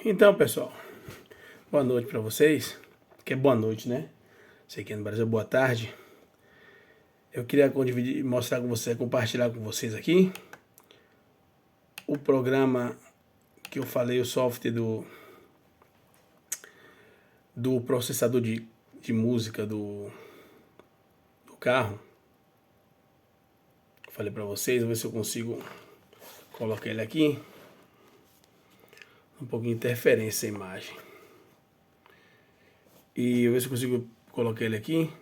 Então, pessoal, boa noite para vocês, que é boa noite, né? Sei que no Brasil é boa tarde. Eu queria mostrar com você, compartilhar com vocês aqui o programa que eu falei, o software do processador de música do carro. Falei para vocês, vou ver se eu consigo colocar ele aqui. Um pouquinho de interferência a imagem. E eu ver se eu consigo colocar ele aqui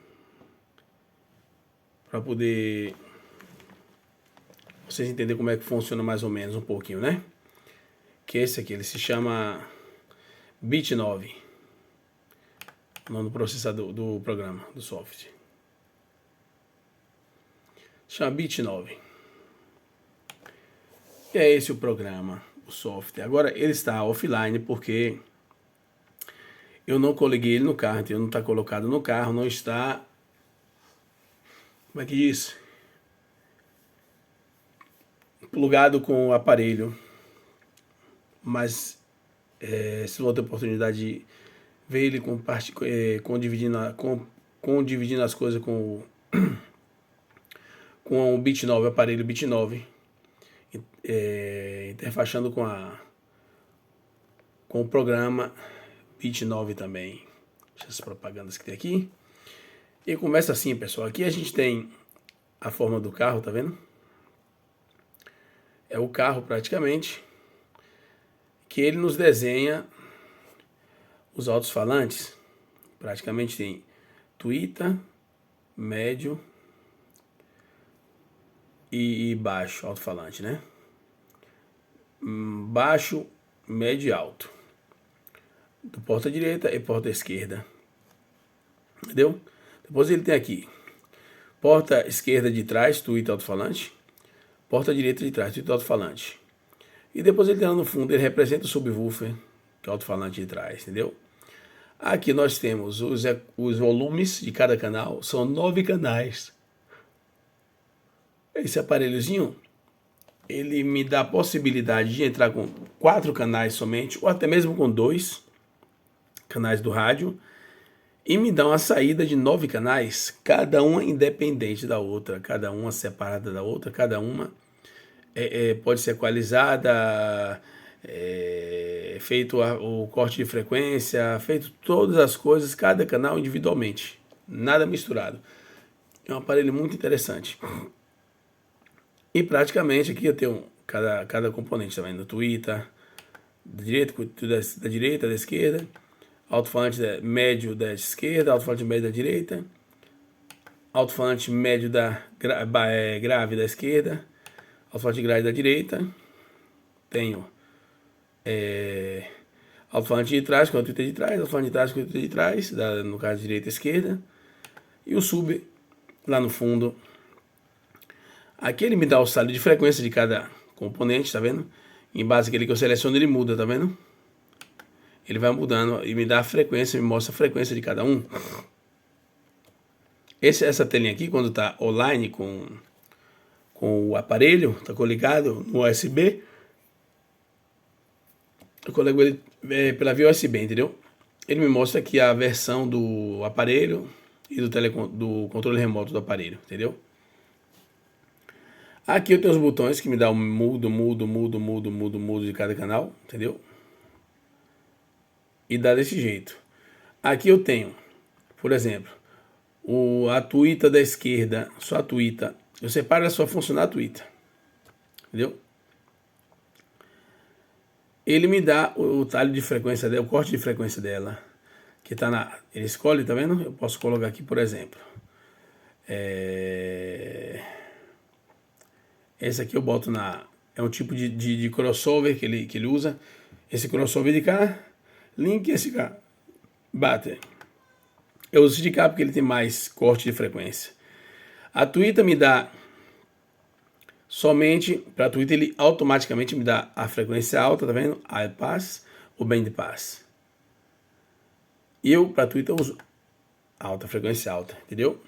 para poder vocês entenderem como é que funciona mais ou menos um pouquinho, né? Que esse aqui, ele se chama Bit 9, o nome do processador do programa, do software. Chama Bit 9. E é esse o programa, o software. Agora ele está offline porque eu não coloquei ele no carro, então não está colocado no carro, não está. Como é que diz? Plugado com o aparelho. Mas se não ter oportunidade de ver ele dividindo as coisas com o Bit 9, o aparelho Bit 9, interfaixando com o programa Bit 9 também. Deixa as propagandas que tem aqui. E começa assim, pessoal. Aqui a gente tem a forma do carro, tá vendo? É o carro praticamente, que ele nos desenha os alto-falantes. Praticamente tem tuita, médio e baixo alto-falante, né? Baixo, médio e alto. Do porta direita e porta esquerda. Entendeu? Depois ele tem aqui porta esquerda de trás, tuita alto-falante. Porta direita de trás, tuita alto-falante. E depois ele tem lá no fundo, ele representa o subwoofer, que é o alto-falante de trás, entendeu? Aqui nós temos os volumes de cada canal, são 9 canais. Esse aparelhozinho, ele me dá a possibilidade de entrar com 4 canais somente, ou até mesmo com 2 canais do rádio, e me dá uma saída de 9 canais, cada uma independente da outra, cada uma separada da outra, cada uma pode ser equalizada, feito o corte de frequência, feito todas as coisas, cada canal individualmente, nada misturado. É um aparelho muito interessante. E praticamente aqui eu tenho cada componente também, no Twitter, da direita, da esquerda, alto-falante médio da esquerda, alto-falante médio da direita, alto-falante médio grave da esquerda, alto-falante grave da direita, tenho alto-falante de trás com a tuita de trás, alto-falante de trás com a tuita de trás, no caso direita e esquerda, e o sub lá no fundo. Aqui ele me dá o saldo de frequência de cada componente, tá vendo? Em base àquele que eu seleciono, ele muda, tá vendo? Ele vai mudando e me dá a frequência, me mostra a frequência de cada um. Essa telinha aqui, quando tá online com o aparelho, tá coligado no USB, eu colego ele pela via USB, entendeu? Ele me mostra aqui a versão do aparelho e do controle remoto do aparelho, entendeu? Aqui eu tenho os botões que me dá o mudo de cada canal, entendeu? E dá desse jeito. Aqui eu tenho, por exemplo, a tuita da esquerda, só a tuita. Eu separo, ela só funcionar a tuita. Entendeu? Ele me dá o talho de frequência dela, o corte de frequência dela. Que tá ele escolhe, tá vendo? Eu posso colocar aqui, por exemplo. Esse aqui eu boto é um tipo de crossover que ele usa. Esse crossover de cá, link esse cá, bater. Eu uso esse de cá porque ele tem mais corte de frequência. A Twitter me dá somente, para a Twitter ele automaticamente me dá a frequência alta, tá vendo? High pass, o band pass. E eu, para a Twitter, uso alta, frequência alta, entendeu?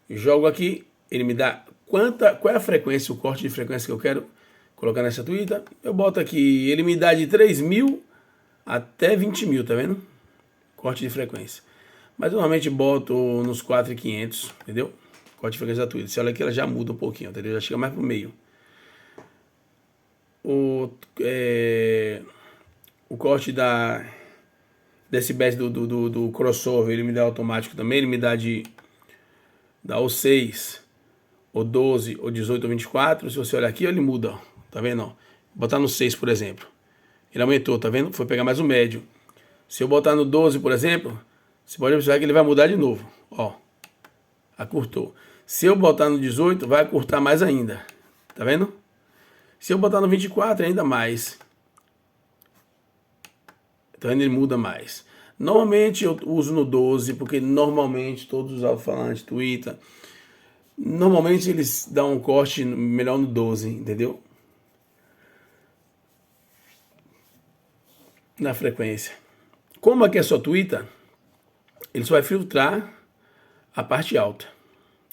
Jogo aqui, ele me dá qual é a frequência, o corte de frequência que eu quero colocar nessa tweeta, eu boto aqui, ele me dá de 3.000 até 20.000, tá vendo? Corte de frequência. Mas normalmente boto nos 4.500, entendeu? Corte de frequência da Twitter. Você olha aqui, ela já muda um pouquinho, entendeu? Já chega mais pro meio. O corte da decibéis do crossover, ele me dá automático também. Ele me dá ou 6, ou 12, ou 18, ou 24. Se você olhar aqui, ele muda, ó. Tá vendo? Ó? Botar no 6, por exemplo. Ele aumentou, tá vendo? Foi pegar mais o médio. Se eu botar no 12, por exemplo, você pode observar que ele vai mudar de novo. Ó, acurtou. Se eu botar no 18, vai acurtar mais ainda. Tá vendo? Se eu botar no 24, ainda mais. Tá vendo? Ele muda mais. Normalmente eu uso no 12, porque normalmente todos os alto-falantes, Twitter, normalmente eles dão um corte melhor no 12, entendeu? Na frequência. Como aqui é só Twitter, ele só vai filtrar a parte alta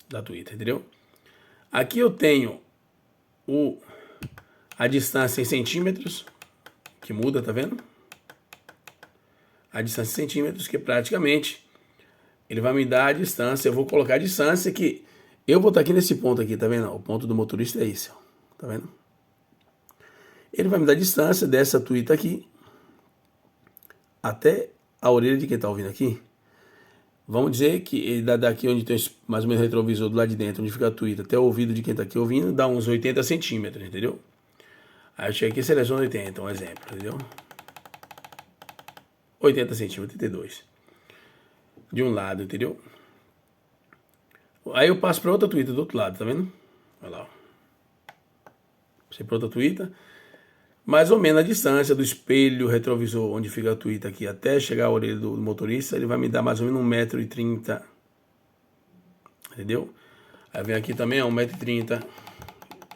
da Twitter, entendeu? Aqui eu tenho a distância em centímetros, que muda, tá vendo? A distância em centímetros, que praticamente ele vai me dar a distância. Eu vou colocar a distância que eu vou estar aqui nesse ponto aqui, tá vendo? O ponto do motorista é esse, ó, tá vendo? Ele vai me dar a distância dessa Twitter aqui até a orelha de quem tá ouvindo aqui. Vamos dizer que ele dá daqui onde tem mais ou menos o retrovisor do lado de dentro, onde fica a Twitter, até o ouvido de quem tá aqui ouvindo, dá uns 80 centímetros, entendeu? Aí eu chego aqui e seleciono 80, um exemplo, entendeu? 80 centímetros, 82. De um lado, entendeu? Aí eu passo para outra Twitter do outro lado, tá vendo? Olha lá. Passei para outra Twitter. Mais ou menos a distância do espelho retrovisor, onde fica a Twitter aqui, até chegar a orelha do motorista, ele vai me dar mais ou menos 1,30 m. Entendeu? Aí vem aqui também, ó, 1,30 m.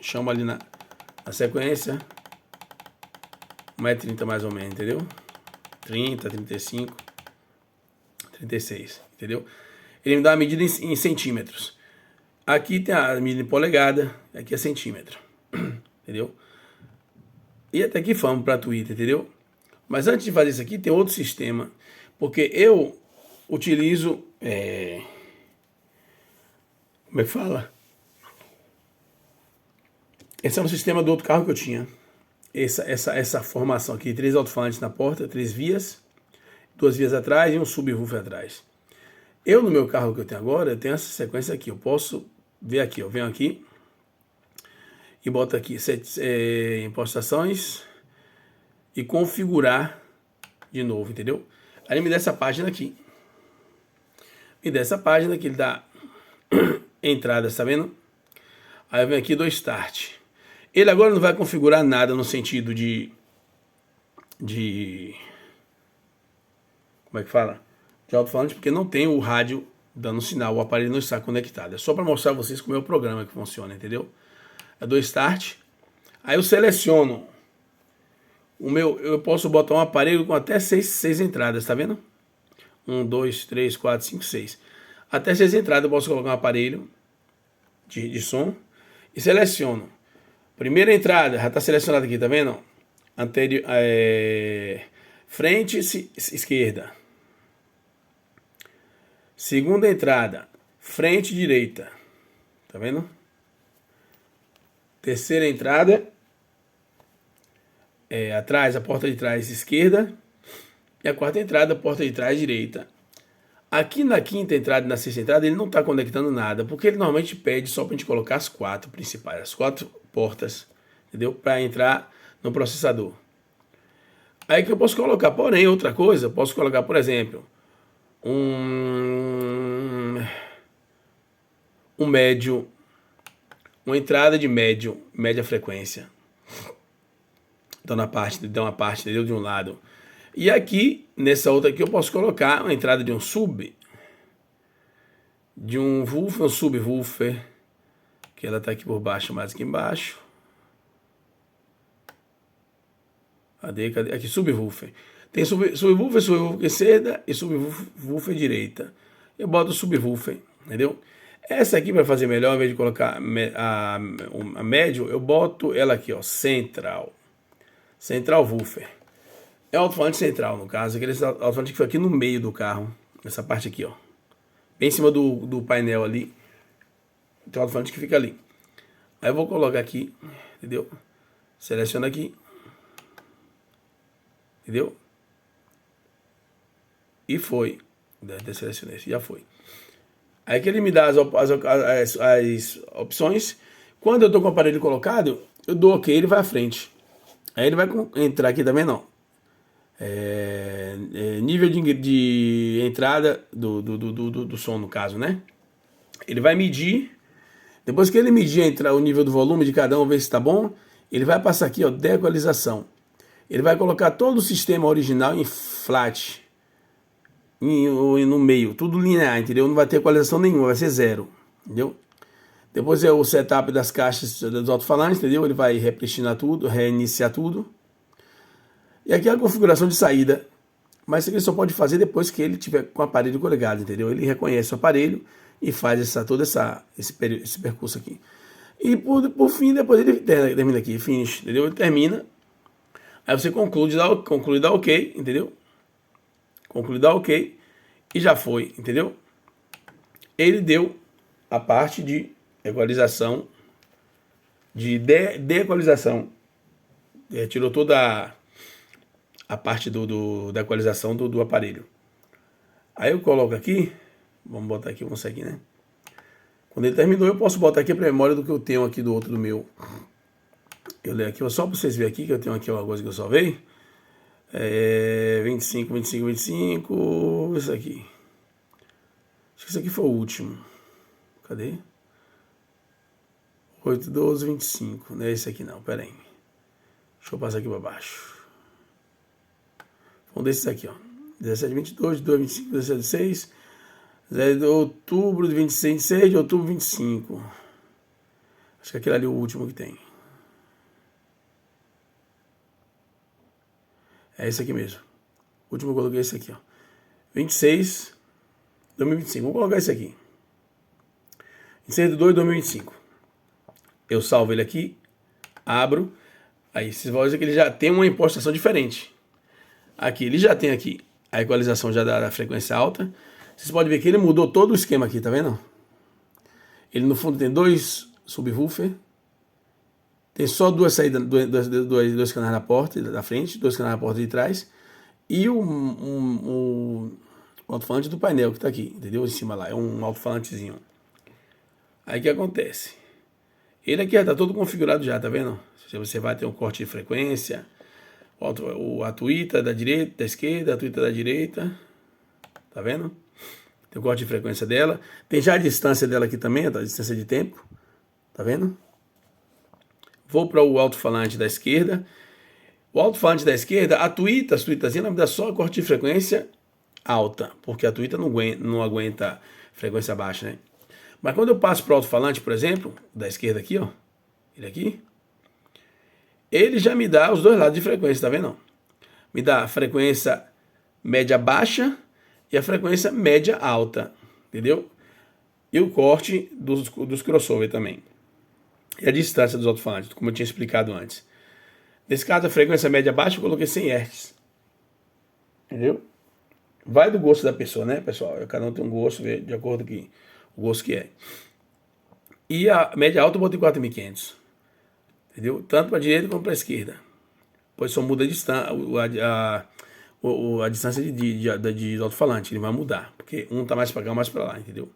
Chama ali na sequência. 1,30 m mais ou menos, entendeu? 30, 35, 36, entendeu? Ele me dá a medida em centímetros. Aqui tem a medida em polegada, aqui é centímetro, entendeu? E até aqui vamos para Twitter, entendeu? Mas antes de fazer isso aqui, tem outro sistema, porque eu utilizo, como é que fala? Esse é um sistema do outro carro que eu tinha. Essa formação aqui, 3 alto-falantes na porta, 3 vias, 2 vias atrás e um subwoofer atrás. Eu, no meu carro que eu tenho agora, eu tenho essa sequência aqui. Eu posso ver aqui, eu venho aqui e boto aqui em postações e configurar de novo, entendeu? Aí ele me dá essa página aqui. Me dá essa página que ele dá entrada, tá vendo? Aí eu venho aqui e dou start. Ele agora não vai configurar nada no sentido de como é que fala? De alto-falante, porque não tem o rádio dando sinal, o aparelho não está conectado. É só para mostrar a vocês como é o programa que funciona, entendeu? Eu dou start, aí eu seleciono eu posso botar um aparelho com até 6 entradas, tá vendo? 1, 2, 3, 4, 5, 6. Até 6 entradas eu posso colocar um aparelho de som e seleciono. Primeira entrada, já está selecionado aqui, tá vendo? Frente esquerda. Segunda entrada, frente direita. Tá vendo? Terceira entrada, atrás, a porta de trás esquerda. E a quarta entrada, a porta de trás direita. Aqui na quinta entrada e na sexta entrada, ele não está conectando nada, porque ele normalmente pede só para a gente colocar as 4 principais, as 4 portas, entendeu? Para entrar no processador. Aí que eu posso colocar, porém, outra coisa, eu posso colocar, por exemplo, um médio, uma entrada de média frequência. Então dá uma parte, entendeu? De um lado. E aqui, nessa outra aqui, eu posso colocar uma entrada de um woofer, um subwoofer, que ela está aqui por baixo, mais aqui embaixo. Cadê? Aqui, subwoofer. Tem subwoofer esquerda e subwoofer direita. Eu boto o subwoofer, entendeu? Essa aqui, para fazer melhor, ao invés de colocar a médio, eu boto ela aqui, ó, central. Central woofer. É o alto-falante central, no caso. Aquele alto-falante que foi aqui no meio do carro. Essa parte aqui, ó. Bem em cima do painel ali. Tem um alto-falante que fica ali. Aí eu vou colocar aqui, entendeu? Seleciona aqui. Entendeu? E foi. Selecionei, já foi. Aí que ele me dá as opções. Quando eu estou com o aparelho colocado, eu dou OK, ele vai à frente. Aí ele vai entrar aqui também, não. Nível de entrada do som, no caso, né? Ele vai medir. Depois que ele medir o nível do volume de cada um, ver se está bom, ele vai passar aqui, ó, deequalização. Ele vai colocar todo o sistema original em flat, no meio, tudo linear, entendeu? Não vai ter equalização nenhuma, vai ser zero, entendeu? Depois é o setup das caixas dos alto-falantes, entendeu? Ele vai repristinar tudo, reiniciar tudo. E aqui é a configuração de saída, mas isso aqui só pode fazer depois que ele tiver com o aparelho ligado, entendeu? Ele reconhece o aparelho e faz todo esse percurso aqui. E por fim, depois ele termina aqui, finish, entendeu? Ele termina, aí você conclui, dá OK, entendeu? Conclui, dá OK, e já foi, entendeu? Ele deu a parte de equalização, de deequalização. Tirou toda a parte da equalização do aparelho. Aí eu coloco aqui, vamos botar aqui, vamos aqui, né? Quando ele terminou, eu posso botar aqui a memória do que eu tenho aqui do outro, do meu. Eu leio aqui, só para vocês verem aqui, que eu tenho aqui uma coisa que eu salvei. 25, 25, 25, isso aqui. Acho que isso aqui foi o último. Cadê? 8, 12, 25. Não é esse aqui não, pera aí. Deixa eu passar aqui para baixo. Um desses aqui, ó. 17, 22, 2, 25, 17, 6. 0 de outubro de 26, 6 de outubro 25. Acho que aquele ali é o último que tem. É esse aqui mesmo. O último eu coloquei esse aqui, ó. 26, 2025. Vou colocar esse aqui. 26 de 2 de 2025. Eu salvo ele aqui. Abro. Aí vocês vão ver que ele já tem uma impostação diferente. Aqui, ele já tem aqui a equalização já da frequência alta. Vocês podem ver que ele mudou todo o esquema aqui, tá vendo? Ele no fundo tem 2 subwoofer. Tem só 2 saídas, dois canais na porta da frente, 2 canais na porta de trás. E o alto-falante do painel que tá aqui, entendeu? Em cima lá, é um alto-falantezinho. Aí o que acontece? Ele aqui já tá todo configurado já, tá vendo? Você vai ter um corte de frequência, a tuita da direita, da esquerda, a tuita da direita, tá vendo? Tem o corte de frequência dela, tem já a distância dela aqui também, a distância de tempo, tá vendo? Vou para o alto-falante da esquerda. O alto-falante da esquerda, a tuitazinha, ela me dá só a corte de frequência alta, porque a tuita não aguenta frequência baixa, né? Mas quando eu passo para o alto-falante, por exemplo, da esquerda aqui, ó, ele já me dá os dois lados de frequência, tá vendo? Me dá a frequência média baixa e a frequência média alta, entendeu? E o corte dos crossover também. E a distância dos alto-falantes, como eu tinha explicado antes. Nesse caso, a frequência média baixa eu coloquei 100 Hz. Entendeu? Vai do gosto da pessoa, né, pessoal? Cada um tem um gosto de acordo com o gosto que é. E a média alta eu botei 4.500. Entendeu? Tanto para a direita como para a esquerda. Pois só muda a distância, a distância de alto-falante. Ele vai mudar. Porque um tá mais para cá, mais para lá, entendeu?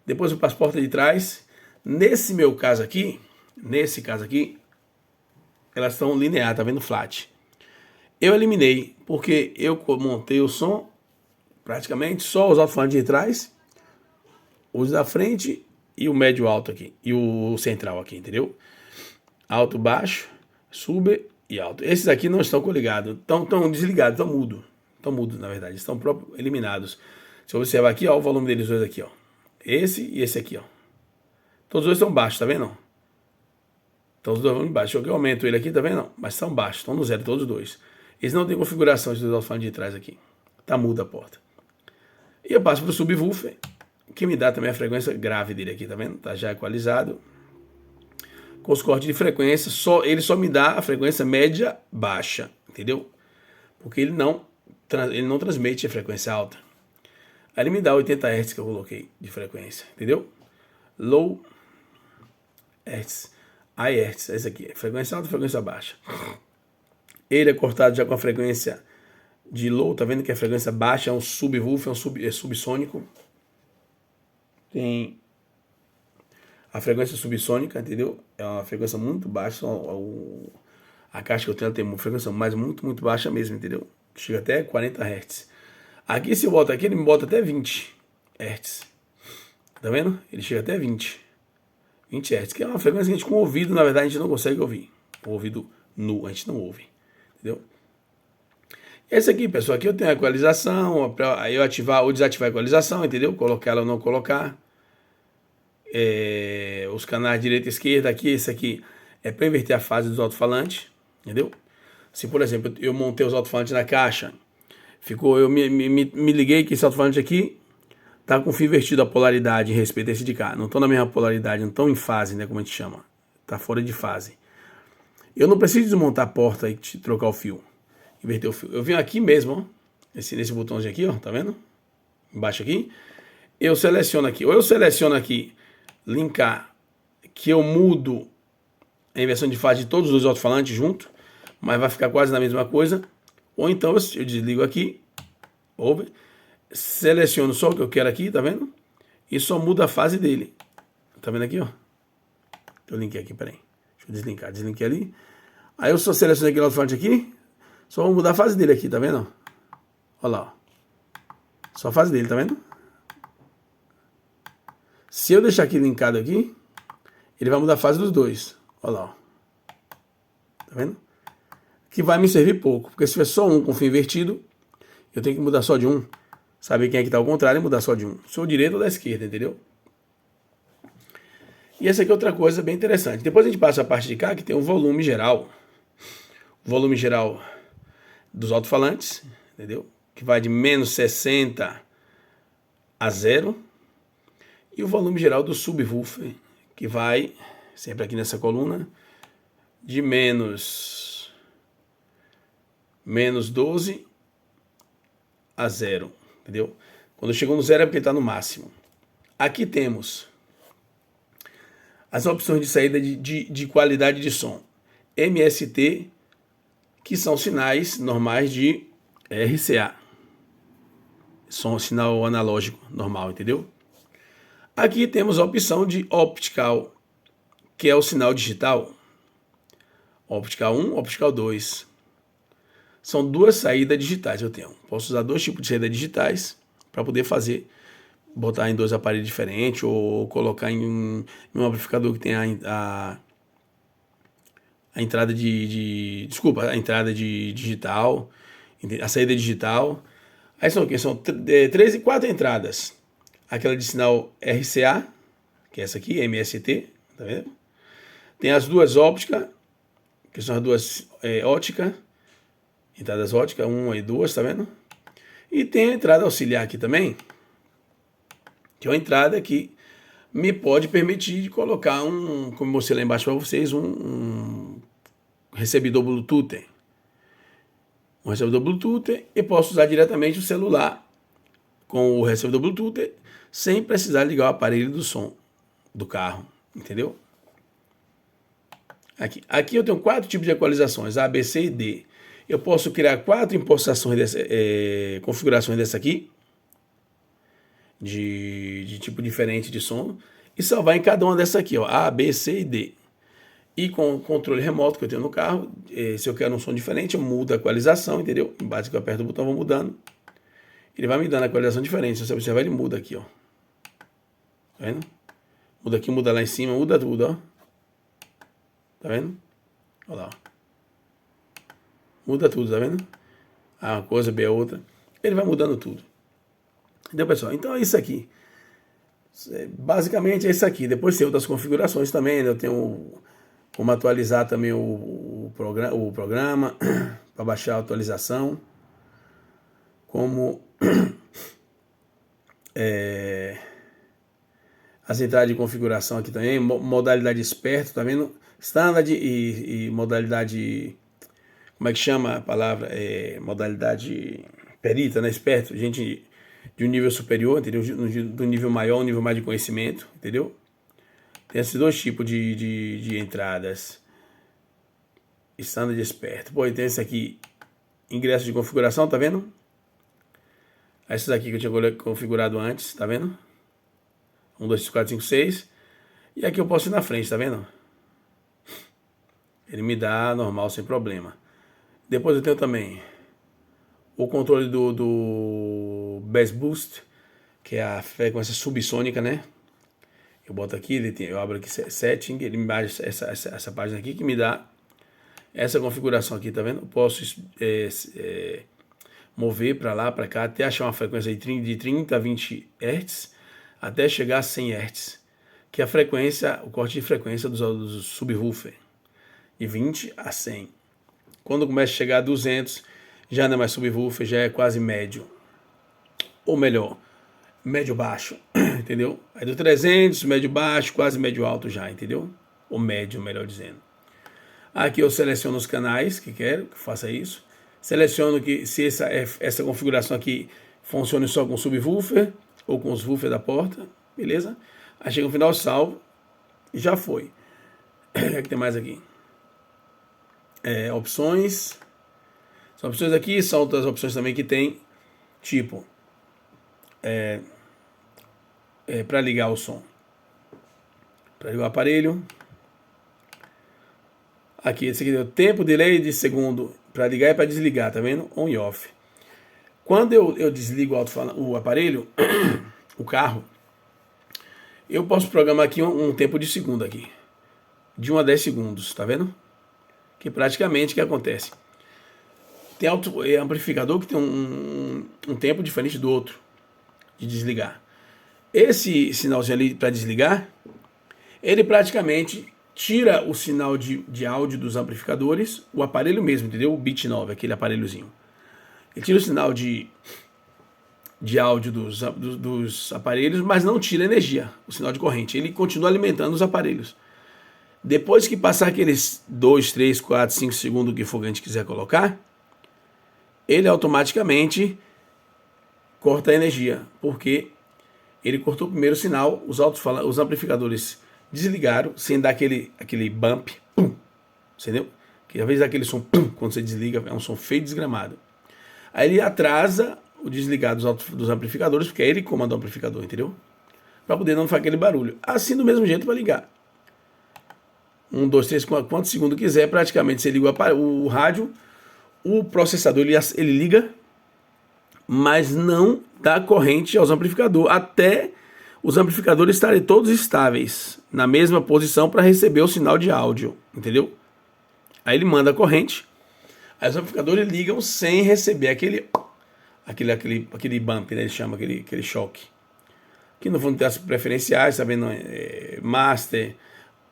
Depois eu passo a porta de trás. Nesse caso aqui, elas estão lineares, tá vendo? Flat. Eu eliminei, porque eu montei o som, praticamente, só os alto-falantes de trás, os da frente e o médio alto aqui, e o central aqui, entendeu? Alto, baixo, sub e alto. Esses aqui não estão coligados, estão desligados, estão mudos, na verdade, estão próprios eliminados. Se eu observar aqui, ó, o volume deles dois aqui, ó. Esse e esse aqui, ó. Todos os dois estão baixos, tá vendo? Então os dois vão embaixo. Eu aumento ele aqui, tá vendo? Mas são baixos, estão no zero todos os dois. Eles não têm configuração de dois alto-falantes de trás aqui. Tá muda a porta. E eu passo para o subwoofer, que me dá também a frequência grave dele aqui, tá vendo? Tá já equalizado. Com os cortes de frequência, ele só me dá a frequência média baixa, entendeu? Porque ele não transmite a frequência alta. Aí ele me dá 80 Hz que eu coloquei de frequência, entendeu? Low Hz, high Hz, esse aqui, frequência alta e frequência baixa. Ele é cortado já com a frequência de low, tá vendo que a frequência baixa é um subwoofer, é subsônico. Tem a frequência subsônica, entendeu? É uma frequência muito baixa. A caixa que eu tenho tem uma frequência muito baixa mesmo, entendeu? Chega até 40 Hz. Aqui, se eu boto aqui, ele me bota até 20 Hz. Tá vendo? Ele chega até 20 Hz, que é uma frequência que a gente com o ouvido, na verdade, a gente não consegue ouvir. O ouvido nu, a gente não ouve. Entendeu? Esse aqui, pessoal, aqui eu tenho a equalização, aí eu ativar ou desativar a equalização, entendeu? Colocar ela ou não colocar. Os canais direita e esquerda, aqui, esse aqui é para inverter a fase dos alto-falantes, entendeu? Se, por exemplo, eu montei os alto-falantes na caixa, eu me liguei que esse alto-falante aqui tá com fio invertido a polaridade em respeito a esse de cá. Não estão na mesma polaridade, não estão em fase, né, como a gente chama. Tá fora de fase. Eu não preciso desmontar a porta e trocar o fio, inverter o fio. Eu venho aqui mesmo, ó, nesse botãozinho aqui, ó, tá vendo? Embaixo aqui. Eu seleciono aqui, ou eu seleciono aqui linkar, que eu mudo a inversão de fase de todos os dois alto-falantes junto, mas vai ficar quase na mesma coisa. Ou então eu desligo aqui, seleciono só o que eu quero aqui, tá vendo? E só muda a fase dele. Tá vendo aqui, ó? Eu linkei aqui, peraí. Deixa eu deslinkar, deslinkei ali. Aí eu só seleciono aquele alto-falante aqui, só vou mudar a fase dele aqui, tá vendo? Olha lá, ó. Só a fase dele, tá vendo? Se eu deixar aqui linkado aqui, ele vai mudar a fase dos dois. Olha lá, ó. Tá vendo? Que vai me servir pouco, porque se tiver só um com fio invertido, eu tenho que mudar só de um. Saber quem é que tá ao contrário e mudar só de um. Sou direita ou da esquerda, entendeu? E essa aqui é outra coisa bem interessante. Depois a gente passa a parte de cá, que tem o volume geral. O volume geral dos alto-falantes, entendeu? Que vai de menos 60 a 0. E o volume geral do subwoofer, que vai, sempre aqui nessa coluna, de menos 12 a 0, entendeu? Quando chegou no 0 é porque está no máximo. Aqui temos as opções de saída de qualidade de som. MST, que são sinais normais de RCA. Sinal analógico normal, entendeu? Aqui temos a opção de Optical, que é o sinal digital. Optical 1, Optical 2. São duas saídas digitais eu tenho. Posso usar dois tipos de saídas digitais para poder botar em dois aparelhos diferentes ou colocar em um amplificador que tem a entrada a entrada de digital, a saída digital. Aí são o quê? São 3 e 4 entradas. Aquela de sinal RCA, que é essa aqui, MST, tá vendo? Tem as duas ópticas, que são as duas óticas, entradas óticas, 1 e 2, tá vendo? E tem a entrada auxiliar aqui também, que é uma entrada que me pode permitir de colocar como eu mostrei lá embaixo para vocês, um recebedor Bluetooth. Um recebedor Bluetooth e posso usar diretamente o celular com o recebedor Bluetooth sem precisar ligar o aparelho do som do carro, entendeu? Aqui eu tenho 4 tipos de equalizações, A, B, C e D. Eu posso criar 4 configurações dessa aqui, de tipo diferente de som, e salvar em cada uma dessa aqui, ó, A, B, C e D. E com o controle remoto que eu tenho no carro, se eu quero um som diferente, eu mudo a equalização, entendeu? Embaixo que eu aperto o botão, vou mudando. Ele vai me dando a equalização diferente. Se você observar, ele muda aqui, ó. Tá vendo? Muda aqui, muda lá em cima, muda tudo, ó. Tá vendo? Olha lá, ó. Muda tudo, tá vendo? A uma coisa, B a outra. Ele vai mudando tudo. Entendeu, pessoal? Então é isso aqui. Basicamente é isso aqui. Depois tem outras configurações também. Eu tenho como atualizar também o programa para baixar a atualização. Como as entradas de configuração aqui também, modalidade esperto, tá vendo? Standard e modalidade, como é que chama a palavra? Modalidade perita, né? Esperto, gente de um nível superior, entendeu? Do nível maior, um nível mais de conhecimento, entendeu? Tem esses dois tipos de entradas. Standard e esperto. Pô, e tem esse aqui, ingresso de configuração, tá vendo? Esses aqui que eu tinha configurado antes, tá vendo? 1, 2, 3, 4, 5, 6. E aqui eu posso ir na frente, tá vendo? Ele me dá normal, sem problema. Depois eu tenho também o controle do Bass Boost, que é a frequência subsônica, né? Eu boto aqui, eu abro aqui Setting, ele me dá essa página aqui que me dá essa configuração aqui, tá vendo? Eu posso mover para lá, para cá, até achar uma frequência de 30 a 20 Hz, até chegar a 100 Hz, que é a frequência, o corte de frequência dos subwoofer, de 20 a 100. Quando começa a chegar a 200, já não é mais subwoofer, já é quase médio. Ou melhor, médio-baixo, entendeu? Aí do 300, médio-baixo, quase médio-alto já, entendeu? Ou médio, melhor dizendo. Aqui eu seleciono os canais que quero que faça isso. Seleciono que se essa configuração aqui funcione só com subwoofer ou com os woofer da porta, beleza? Aí chega no final, salvo e já foi. O que tem mais aqui? Opções. As opções aqui são outras opções também que tem, tipo, para ligar o som, para ligar o aparelho. Aqui, esse aqui é o tempo, delay de segundo para ligar e para desligar, tá vendo? On e off. Quando eu desligo o aparelho, o carro, eu posso programar aqui um tempo de segundo aqui, de 1 a 10 segundos, tá vendo? Que praticamente o que acontece? Tem amplificador que tem um tempo diferente do outro de desligar. Esse sinalzinho ali para desligar, ele praticamente tira o sinal de áudio dos amplificadores, o aparelho mesmo, entendeu? O Bit 9, aquele aparelhozinho. Ele tira o sinal de áudio dos aparelhos, mas não tira energia, o sinal de corrente. Ele continua alimentando os aparelhos. Depois que passar aqueles 2, 3, 4, 5 segundos que for que a gente quiser colocar, ele automaticamente corta a energia, porque ele cortou o primeiro sinal, os amplificadores desligaram, sem dar aquele bump, pum, entendeu? Que às vezes dá aquele som, pum, quando você desliga, é um som feio e desgramado. Aí ele atrasa o desligar dos amplificadores, porque é ele que comanda o amplificador, entendeu? Para poder não fazer aquele barulho. Assim, do mesmo jeito, para ligar. 1, 2, 3, quantos segundos quiser, praticamente você liga o rádio, o processador ele liga, mas não dá corrente aos amplificadores, até os amplificadores estarem todos estáveis, na mesma posição para receber o sinal de áudio, entendeu? Aí ele manda a corrente, aí os amplificadores ligam sem receber aquele bump, né? Ele chama aquele choque. Que no fundo tem as preferenciais, tá vendo? Master,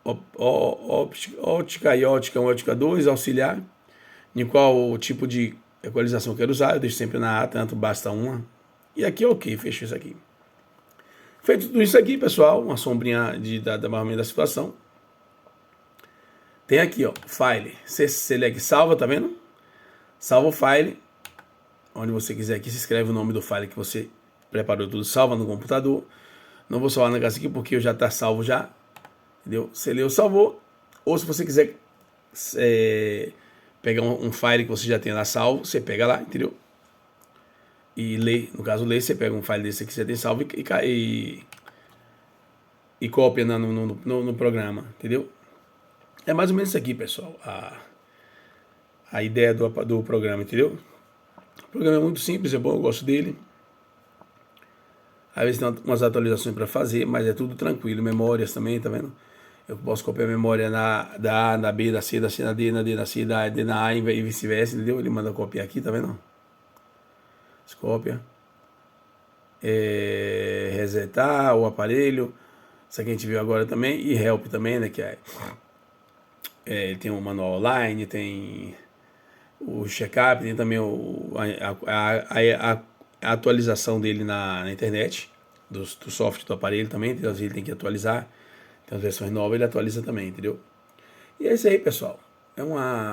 ótica e ótica 1, ótica 2, auxiliar, em qual tipo de equalização eu quero usar, eu deixo sempre na A, tanto basta uma. E aqui ok, fechou isso aqui. Feito tudo isso aqui, pessoal, uma sombrinha da mais ou menos da situação. Tem aqui, ó, file. Você select salva, tá vendo? Salva o file. Onde você quiser aqui, se escreve o nome do file que você preparou tudo, salva no computador. Não vou salvar na casa aqui porque já está salvo já. Entendeu? Você leu, salvou. Ou se você quiser pegar um file que você já tem lá salvo, você pega lá, entendeu? E lê, no caso lê, você pega um file desse aqui que você tem salvo e cópia no programa, entendeu? É mais ou menos isso aqui, pessoal, a ideia do programa, entendeu? O programa é muito simples, é bom, eu gosto dele. Às vezes tem umas atualizações para fazer, mas é tudo tranquilo. Memórias também, tá vendo? Eu posso copiar a memória da A, na B, da C, da C na D, na D na C, da D na A e vice-versa, entendeu? Ele manda copiar aqui, tá vendo? Cópia. Resetar o aparelho. Isso aqui a gente viu agora também. E help também, né? Que tem o manual online, tem o check-up, tem também a atualização dele na internet. do software do aparelho também, entendeu? Às vezes ele tem que atualizar. Tem as versões novas, ele atualiza também, entendeu? E é isso aí, pessoal.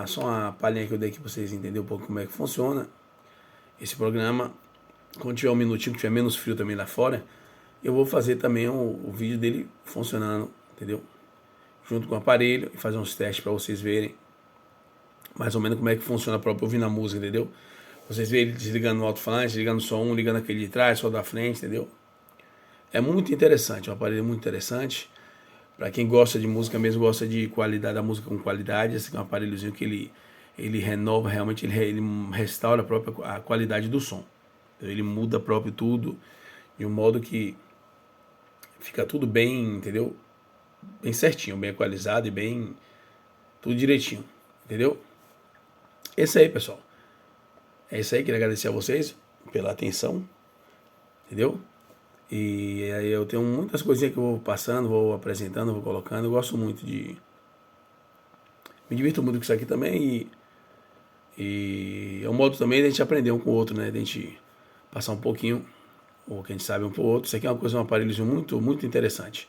Só uma palhinha que eu dei aqui pra vocês entenderem um pouco como é que funciona esse programa. Quando tiver um minutinho, que tiver menos frio também lá fora, eu vou fazer também o vídeo dele funcionando, entendeu? Junto com o aparelho e fazer uns testes para vocês verem mais ou menos como é que funciona próprio ouvindo a música, entendeu? Vocês verem ele desligando o alto-falante, desligando só um, ligando aquele de trás, só da frente, entendeu? É muito interessante, um aparelho muito interessante. Para quem gosta de música mesmo, gosta de qualidade, da música com qualidade, esse aqui é um aparelhozinho que ele renova realmente, ele restaura a qualidade do som. Ele muda próprio tudo de um modo que fica tudo bem, entendeu? Bem certinho, bem equalizado e bem tudo direitinho, entendeu? É isso aí, pessoal. É isso aí, queria agradecer a vocês pela atenção, entendeu? E aí eu tenho muitas coisinhas que eu vou passando, vou apresentando, vou colocando. Eu gosto muito de... Me divirto muito com isso aqui também e é um modo também de a gente aprender um com o outro, né? De a gente passar um pouquinho, ou que a gente sabe um pro outro. Isso aqui é uma coisa, um aparelhozinho muito, muito interessante.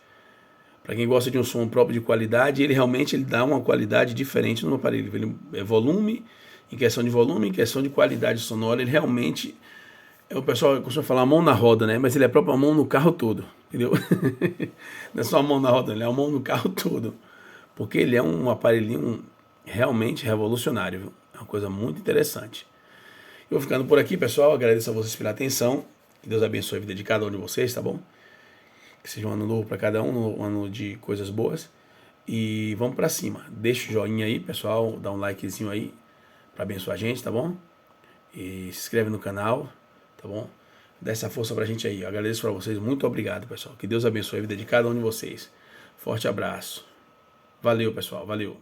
Para quem gosta de um som próprio de qualidade, ele realmente dá uma qualidade diferente no aparelho. Ele é volume, em questão de volume, em questão de qualidade sonora, ele realmente... O pessoal costuma falar a mão na roda, né? Mas ele é a própria mão no carro todo, entendeu? Não é só a mão na roda, ele é a mão no carro todo. Porque ele é um aparelhinho realmente revolucionário, viu? É uma coisa muito interessante. Eu vou ficando por aqui, pessoal. Agradeço a vocês pela atenção. Que Deus abençoe a vida de cada um de vocês, tá bom? Que seja um ano novo para cada um, um ano de coisas boas. E vamos para cima. Deixa o joinha aí, pessoal. Dá um likezinho aí para abençoar a gente, tá bom? E se inscreve no canal. Tá bom? Dá essa força pra gente aí. Eu agradeço pra vocês. Muito obrigado, pessoal. Que Deus abençoe a vida de cada um de vocês. Forte abraço. Valeu, pessoal. Valeu.